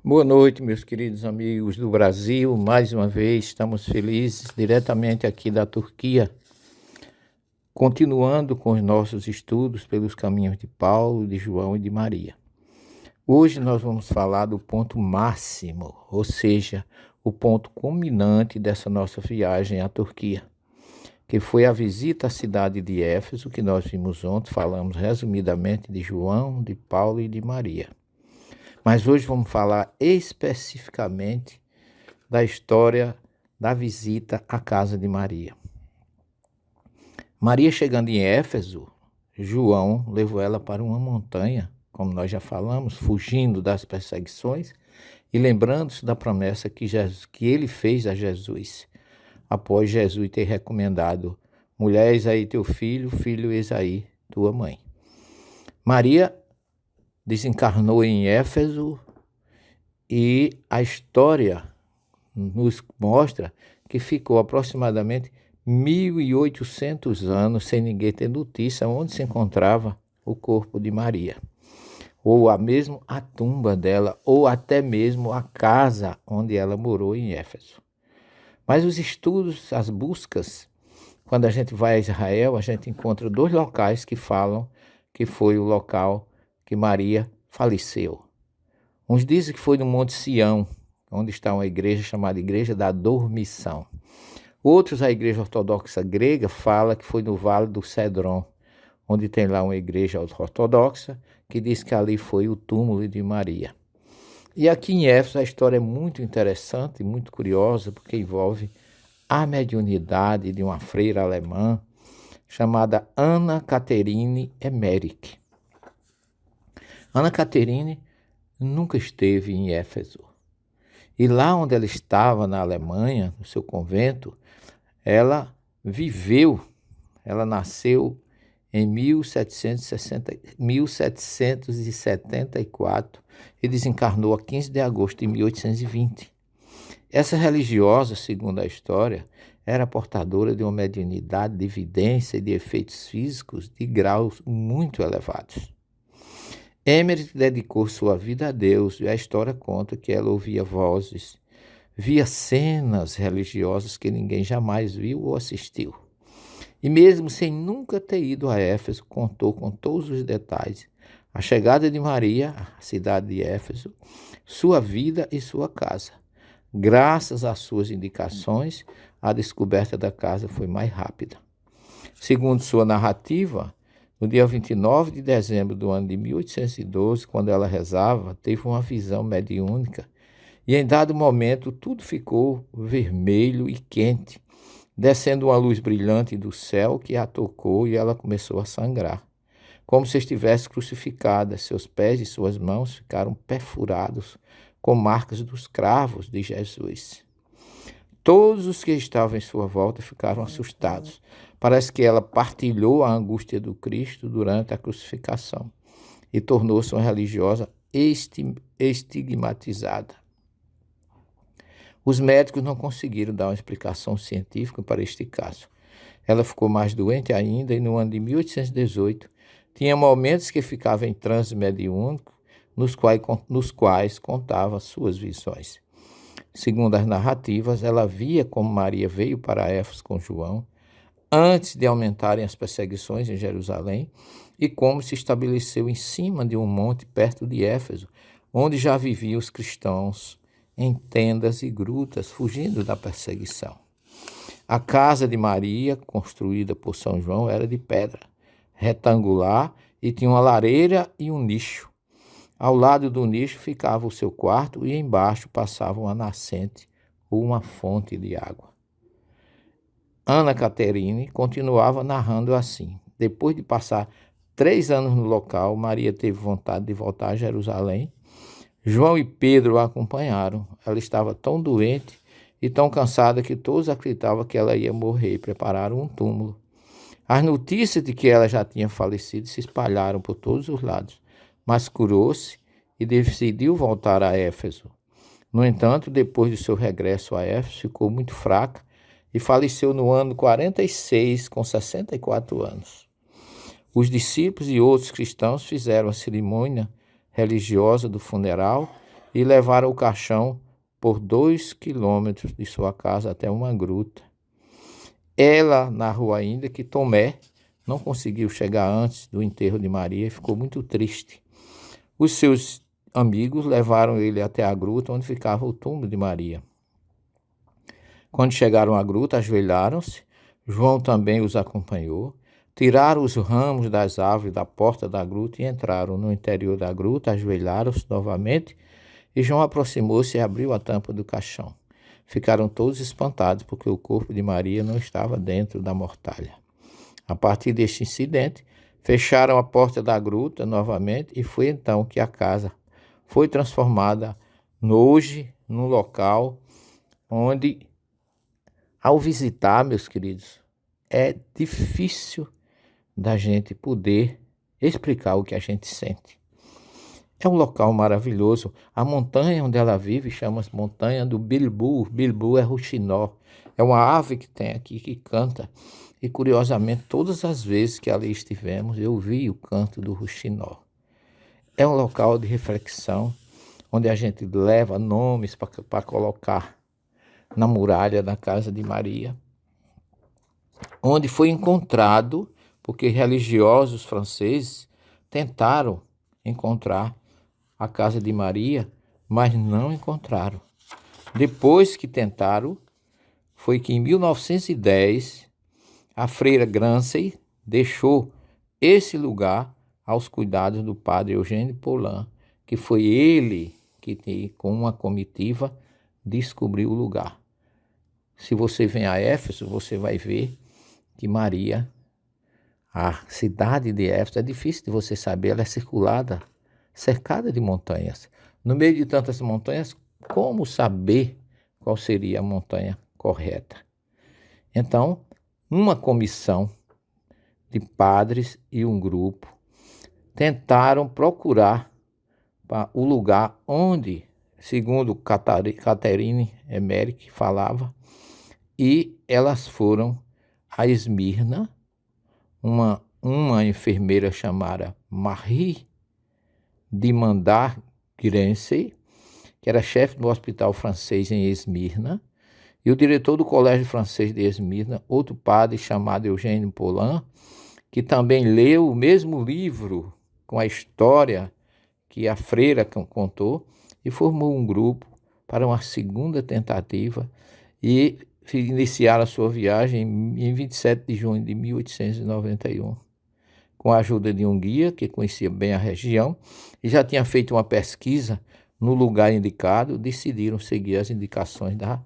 Boa noite, meus queridos amigos do Brasil. Mais uma vez estamos felizes diretamente aqui da Turquia, continuando com os nossos estudos pelos caminhos de Paulo, de João e de Maria. Hoje nós vamos falar do ponto máximo, ou seja, o ponto culminante dessa nossa viagem à Turquia, que foi a visita à cidade de Éfeso, que nós vimos ontem. Falamos resumidamente de João, de Paulo e de Maria. Mas hoje vamos falar especificamente da história da visita à casa de Maria. Maria, chegando em Éfeso, João levou ela para uma montanha, como nós já falamos, fugindo das perseguições e lembrando-se da promessa que ele fez a Jesus, após Jesus ter recomendado: mulher, eis aí teu filho, filho, eis aí tua mãe. Maria desencarnou em Éfeso e a história nos mostra que ficou aproximadamente 1.800 anos sem ninguém ter notícia onde se encontrava o corpo de Maria, ou mesmo a tumba dela, ou até mesmo a casa onde ela morou em Éfeso. Mas os estudos, as buscas, quando a gente vai a Israel, a gente encontra dois locais que falam que foi o local que Maria faleceu. Uns dizem que foi no Monte Sião, onde está uma igreja chamada Igreja da Dormição. Outros, a igreja ortodoxa grega, fala que foi no Vale do Cedron, onde tem lá uma igreja ortodoxa que diz que ali foi o túmulo de Maria. E aqui em Éfeso a história é muito interessante e muito curiosa, porque envolve a mediunidade de uma freira alemã chamada Ana Catherine Emmerich. Ana Catherine nunca esteve em Éfeso. E lá onde ela estava, na Alemanha, no seu convento, ela viveu, ela nasceu em 1774 e desencarnou a 15 de agosto de 1820. Essa religiosa, segundo a história, era portadora de uma mediunidade de evidência e de efeitos físicos de graus muito elevados. Emmerich dedicou sua vida a Deus e a história conta que ela ouvia vozes, via cenas religiosas que ninguém jamais viu ou assistiu. E mesmo sem nunca ter ido a Éfeso, contou com todos os detalhes a chegada de Maria à cidade de Éfeso, sua vida e sua casa. Graças às suas indicações, a descoberta da casa foi mais rápida. Segundo sua narrativa, no dia 29 de dezembro do ano de 1812, quando ela rezava, teve uma visão mediúnica e em dado momento tudo ficou vermelho e quente, descendo uma luz brilhante do céu que a tocou e ela começou a sangrar, como se estivesse crucificada. Seus pés e suas mãos ficaram perfurados com marcas dos cravos de Jesus. Todos os que estavam em sua volta ficaram assustados. Parece que ela partilhou a angústia do Cristo durante a crucificação e tornou-se uma religiosa estigmatizada. Os médicos não conseguiram dar uma explicação científica para este caso. Ela ficou mais doente ainda e no ano de 1818 tinha momentos que ficava em transe mediúnico nos quais contava suas visões. Segundo as narrativas, ela via como Maria veio para Éfeso com João, antes de aumentarem as perseguições em Jerusalém, e como se estabeleceu em cima de um monte perto de Éfeso, onde já viviam os cristãos em tendas e grutas, fugindo da perseguição. A casa de Maria, construída por São João, era de pedra, retangular, e tinha uma lareira e um nicho. Ao lado do nicho ficava o seu quarto e embaixo passava uma nascente ou uma fonte de água. Ana Catherine continuava narrando assim: depois de passar 3 anos no local, Maria teve vontade de voltar a Jerusalém. João e Pedro a acompanharam. Ela estava tão doente e tão cansada que todos acreditavam que ela ia morrer e prepararam um túmulo. As notícias de que ela já tinha falecido se espalharam por todos os lados, mas curou-se e decidiu voltar a Éfeso. No entanto, depois de seu regresso a Éfeso, ficou muito fraca e faleceu no ano 46, com 64 anos. Os discípulos e outros cristãos fizeram a cerimônia religiosa do funeral e levaram o caixão por 2 quilômetros de sua casa até uma gruta. Ela narrou ainda que Tomé não conseguiu chegar antes do enterro de Maria e ficou muito triste. Os seus amigos levaram ele até a gruta onde ficava o túmulo de Maria. Quando chegaram à gruta, ajoelharam-se. João também os acompanhou. Tiraram os ramos das árvores da porta da gruta e entraram no interior da gruta, ajoelharam-se novamente e João aproximou-se e abriu a tampa do caixão. Ficaram todos espantados porque o corpo de Maria não estava dentro da mortalha. A partir deste incidente, fecharam a porta da gruta novamente e foi então que a casa foi transformada hoje num local onde, ao visitar, meus queridos, é difícil da gente poder explicar o que a gente sente. É um local maravilhoso. A montanha onde ela vive chama-se Montanha do Bilbu. Bilbu é rouxinol. É uma ave que tem aqui que canta. E curiosamente, todas as vezes que ali estivemos, eu vi o canto do rouxinol. É um local de reflexão, onde a gente leva nomes para colocar na muralha da casa de Maria, onde foi encontrado, porque religiosos franceses tentaram encontrar a casa de Maria, mas não encontraram. Depois que tentaram, foi que em 1910, a freira Grancy deixou esse lugar aos cuidados do padre Eugênio Paulin, que foi ele que, com uma comitiva, descobriu o lugar. Se você vem a Éfeso, você vai ver que Maria, a cidade de Éfeso, é difícil de você saber, ela é circulada, cercada de montanhas. No meio de tantas montanhas, como saber qual seria a montanha correta? Então, uma comissão de padres e um grupo tentaram procurar o lugar onde, segundo Catherine Emmerich falava, e elas foram a Esmirna, uma enfermeira chamada Marie de Mandar Grense, que era chefe do hospital francês em Esmirna, e o diretor do colégio francês de Esmirna, outro padre chamado Eugênio Paulin, que também leu o mesmo livro com a história que a freira contou, e formou um grupo para uma segunda tentativa e iniciaram a sua viagem em 27 de junho de 1891. Com a ajuda de um guia que conhecia bem a região e já tinha feito uma pesquisa no lugar indicado, decidiram seguir as indicações da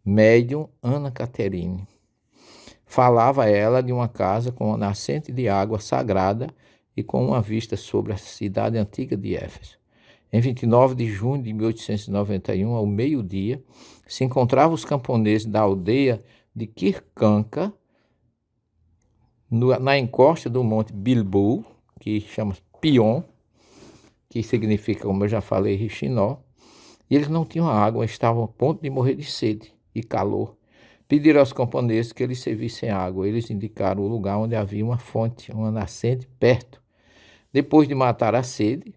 médium Ana Caterine. Falava ela de uma casa com uma nascente de água sagrada e com uma vista sobre a cidade antiga de Éfeso. Em 29 de junho de 1891, ao meio-dia, se encontravam os camponeses da aldeia de Kirkanka, na encosta do monte Bilbu, que chama Pion, que significa, como eu já falei, Rixinó, e eles não tinham água, estavam a ponto de morrer de sede e calor. Pediram aos camponeses que eles servissem água. Eles indicaram o lugar onde havia uma fonte, uma nascente, perto. Depois de matar a sede,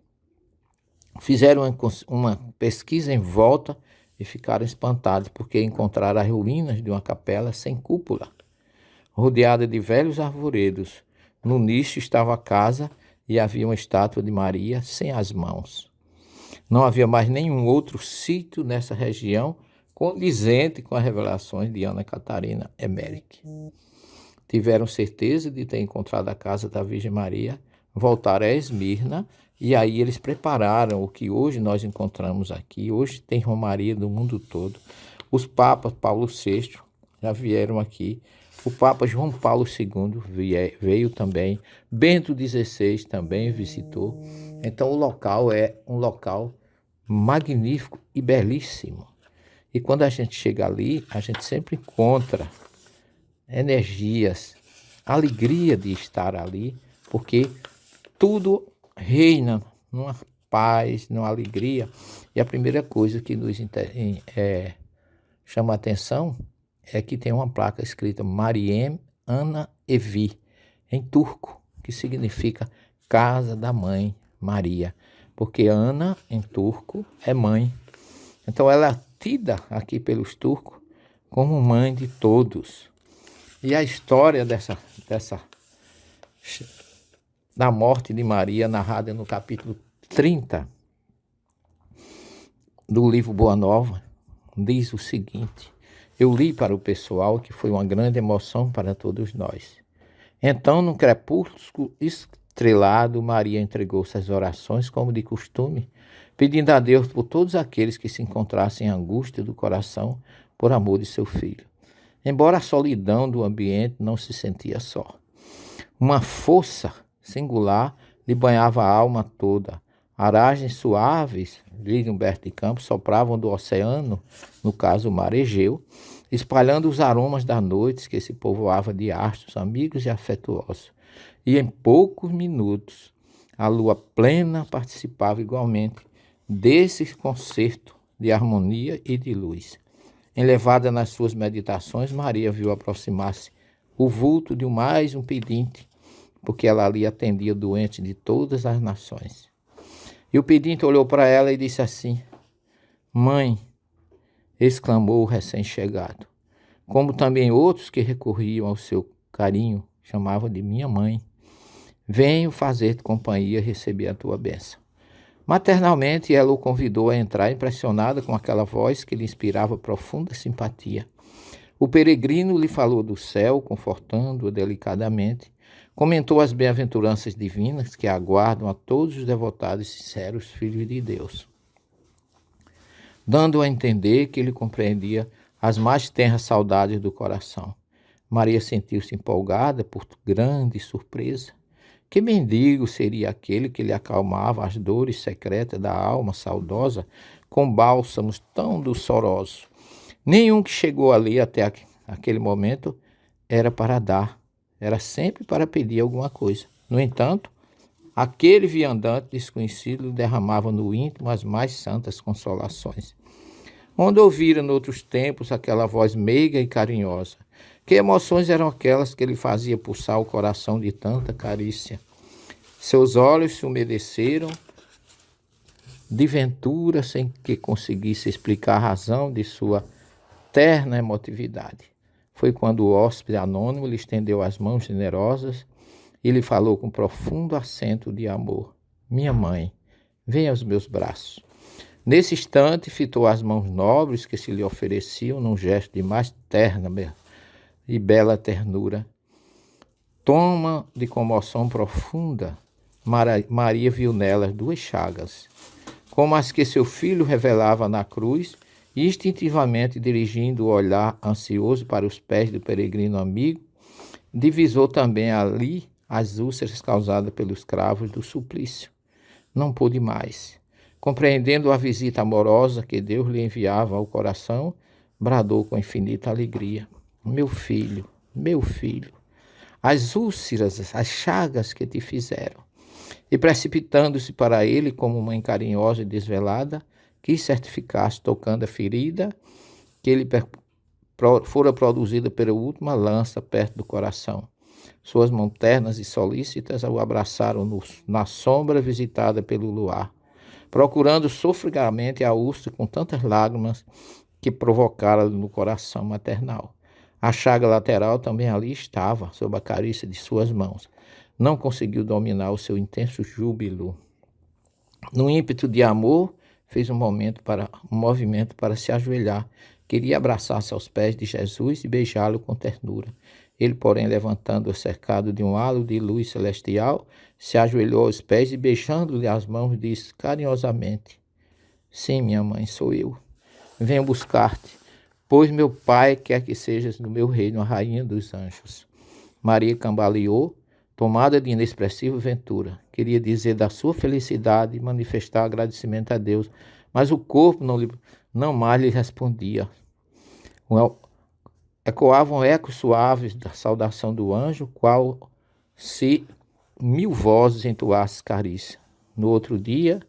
fizeram uma pesquisa em volta e ficaram espantados, porque encontraram as ruínas de uma capela sem cúpula, rodeada de velhos arvoredos. No nicho estava a casa e havia uma estátua de Maria sem as mãos. Não havia mais nenhum outro sítio nessa região condizente com as revelações de Ana Catarina Emmerich. Tiveram certeza de ter encontrado a casa da Virgem Maria, voltaram a Esmirna, e aí eles prepararam o que hoje nós encontramos aqui. Hoje tem romaria do mundo todo. Os papas Paulo VI já vieram aqui. O Papa João Paulo II veio também. Bento XVI também visitou. Então o local é um local magnífico e belíssimo. E quando a gente chega ali, a gente sempre encontra energias, alegria de estar ali, porque tudo reina numa paz, numa alegria. E a primeira coisa que nos chama a atenção é que tem uma placa escrita Mariem Ana Evi, em turco, que significa Casa da Mãe Maria, porque Ana, em turco, é mãe. Então ela é tida aqui pelos turcos como mãe de todos. E a história da morte de Maria, narrada no capítulo 30 do livro Boa Nova, diz o seguinte: eu li para o pessoal que foi uma grande emoção para todos nós. Então, no crepúsculo estrelado, Maria entregou-se às orações como de costume, pedindo a Deus por todos aqueles que se encontrassem em angústia do coração por amor de seu filho. Embora a solidão do ambiente, não se sentia só. Uma força singular lhe banhava a alma toda. Aragens suaves de Humberto de Campos sopravam do oceano, no caso o mar Egeu, espalhando os aromas da noite que se povoava de astros amigos e afetuosos. E em poucos minutos, a lua plena participava igualmente desse concerto de harmonia e de luz. Elevada nas suas meditações, Maria viu aproximar-se o vulto de mais um pedinte, porque ela ali atendia doentes de todas as nações. E o pedinte olhou para ela e disse assim: Mãe, exclamou o recém-chegado, como também outros que recorriam ao seu carinho, chamava de minha mãe. Venho fazer-te companhia e receber a tua bênção. Maternalmente, ela o convidou a entrar, impressionada com aquela voz que lhe inspirava profunda simpatia. O peregrino lhe falou do céu, confortando-o delicadamente, comentou as bem-aventuranças divinas que aguardam a todos os devotados e sinceros filhos de Deus, dando a entender que ele compreendia as mais tenras saudades do coração. Maria sentiu-se empolgada por grande surpresa. Que mendigo seria aquele que lhe acalmava as dores secretas da alma saudosa com bálsamos tão doçorosos? Nenhum que chegou ali até aquele momento era para dar, era sempre para pedir alguma coisa. No entanto, aquele viandante desconhecido derramava no íntimo as mais santas consolações. Onde ouvira noutros tempos aquela voz meiga e carinhosa? Que emoções eram aquelas que lhe fazia pulsar o coração de tanta carícia? Seus olhos se umedeceram de ventura sem que conseguisse explicar a razão de sua terna emotividade. Foi quando o hóspede anônimo lhe estendeu as mãos generosas e lhe falou com profundo acento de amor: Minha mãe, venha aos meus braços. Nesse instante, fitou as mãos nobres que se lhe ofereciam num gesto de mais terna e bela ternura. Toma de comoção profunda, Maria viu nelas duas chagas, como as que seu filho revelava na cruz, e instintivamente dirigindo o olhar ansioso para os pés do peregrino amigo, divisou também ali as úlceras causadas pelos cravos do suplício. Não pôde mais. Compreendendo a visita amorosa que Deus lhe enviava ao coração, bradou com infinita alegria: meu filho, as úlceras, as chagas que te fizeram. E precipitando-se para ele como mãe carinhosa e desvelada, quis certificar-se, tocando a ferida que lhe fora produzida pela última lança perto do coração. Suas mãos ternas e solícitas o abraçaram na sombra visitada pelo luar, procurando sofregamente a úlcera com tantas lágrimas que provocara no coração maternal. A chaga lateral também ali estava, sob a carícia de suas mãos. Não conseguiu dominar o seu intenso júbilo. No ímpeto de amor, fez um movimento para se ajoelhar. Queria abraçar-se aos pés de Jesus e beijá-lo com ternura. Ele, porém, levantando-o cercado de um halo de luz celestial, se ajoelhou aos pés e, beijando-lhe as mãos, disse carinhosamente: Sim, minha mãe, sou eu. Venho buscar-te, pois meu Pai quer que sejas no meu reino a rainha dos anjos. Maria cambaleou, tomada de inexpressiva ventura. Queria dizer da sua felicidade e manifestar agradecimento a Deus, mas o corpo não mais lhe respondia. Ecoavam ecos suaves da saudação do anjo, qual se 1000 vozes entoassem carícia. No outro dia,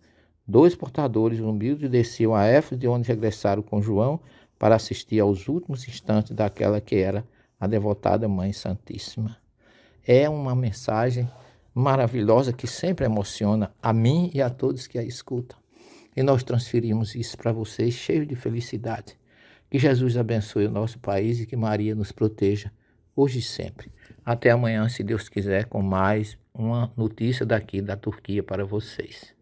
2 portadores humildes desciam a Éfeso, de onde regressaram com João para assistir aos últimos instantes daquela que era a devotada Mãe Santíssima. É uma mensagem maravilhosa que sempre emociona a mim e a todos que a escutam. E nós transferimos isso para vocês, cheio de felicidade. Que Jesus abençoe o nosso país e que Maria nos proteja, hoje e sempre. Até amanhã, se Deus quiser, com mais uma notícia daqui da Turquia para vocês.